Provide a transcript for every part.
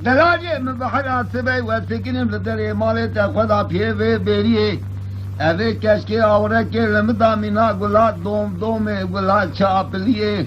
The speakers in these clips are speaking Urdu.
دراجة من بحر السبع والسكن بدري مالته خدا فيه بريه أبي كشكي أورك لمدامنا قلات دوم قلات شابليه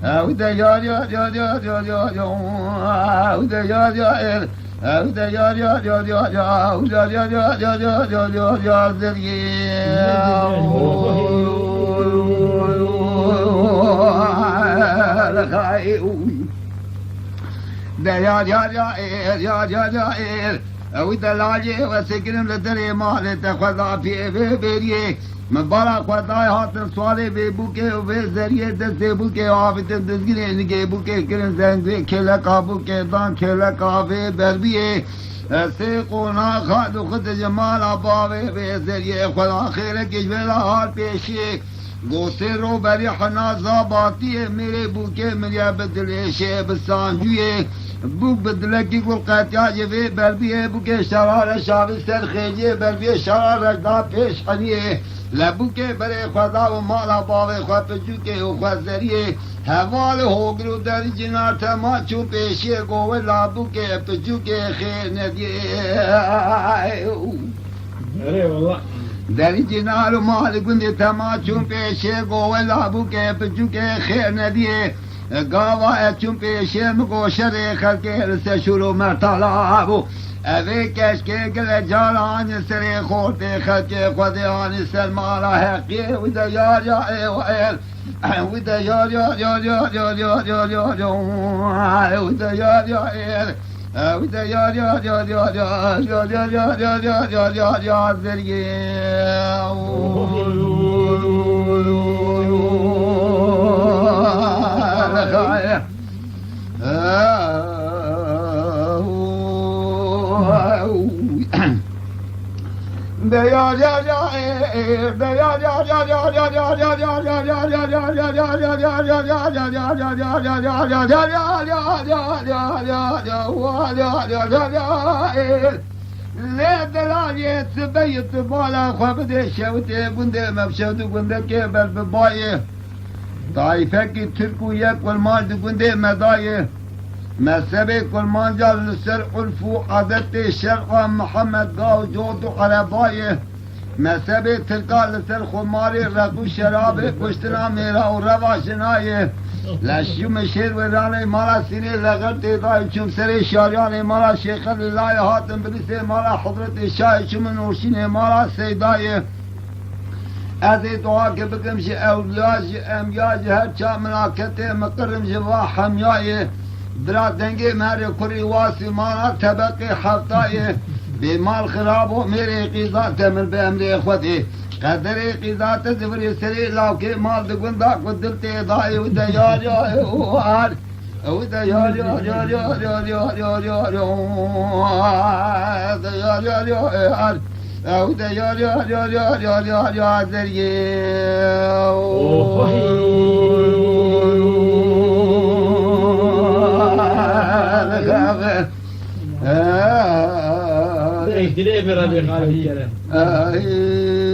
وده يا وده لاجئ وسكن لدري مال تخذا في بريه مبارك خدای حاضر سواله به بوکه و به ذریعه دست بوکه آفت دزگیره نگه بوکه کرن زنگوه کلکا بوکه دان کلکا به بربیه سه قونا خاد و خد جمال آباوه به ذریعه خدا خیره کشویل حال پیشیه گوسه رو بری حنازا باتیه میره بوکه مریا بدلشه بسانجویه بوک بدلکی گل قطعه و بربیه بوکه شرار شاوی سرخیجه بربیه شرار رجدا پیش حنیه لبو کے برے خدا و مالا باوے خواہ پچو کے خواہ ذریعے حوال ہو گرو در جنار تھما چو پیشے گوے لابو کے پچو کے خیر ندیے ارے واللہ در جنار مال گندے تھما چو پیشے گوے لابو کے پچو کے خیر ندیے گاوا چو پیشے مگو شرے خلقے رسے شروع مرتالابو اوه کشکه گل جالان سری خورده خلقه خودیان سلمالا حقیه ویده یار یا ایوائل ویده یار یا ویده یار یا ایل ویده یار یا ذریعه لا دلاله تبيت بالا خبد شوته بنده مبشوت بنده كبر ببايه طائفه کی ترکویه کلمان بنده مدايه مذهب کلمان جال سر الفو عادت شرق محمد گاو جود عربایه مذهب ترکال سر خماری رقو شراب کشتنا میرا و رواشنایه لشیو مشیر و رانه مالا سینه لغر تیدای چون سر شاریان مالا شیخ اللہ حاتم بلیس مالا حضرت شاہ چون نورشین مالا سیدایه از دعا که بکم شی اولیاج امیاج هر چا ملاکت مقرم جوا حمیایه برا دنگی میری کری واسی مانا طبق حفتایه بیمال خراب و میری قیزات من به امر خودی قدر قیزات زوری سری لاوکی مال دگوندا قدرت دای و دیار اوار او دیار او دیار اهدنا بربي خالد الكريم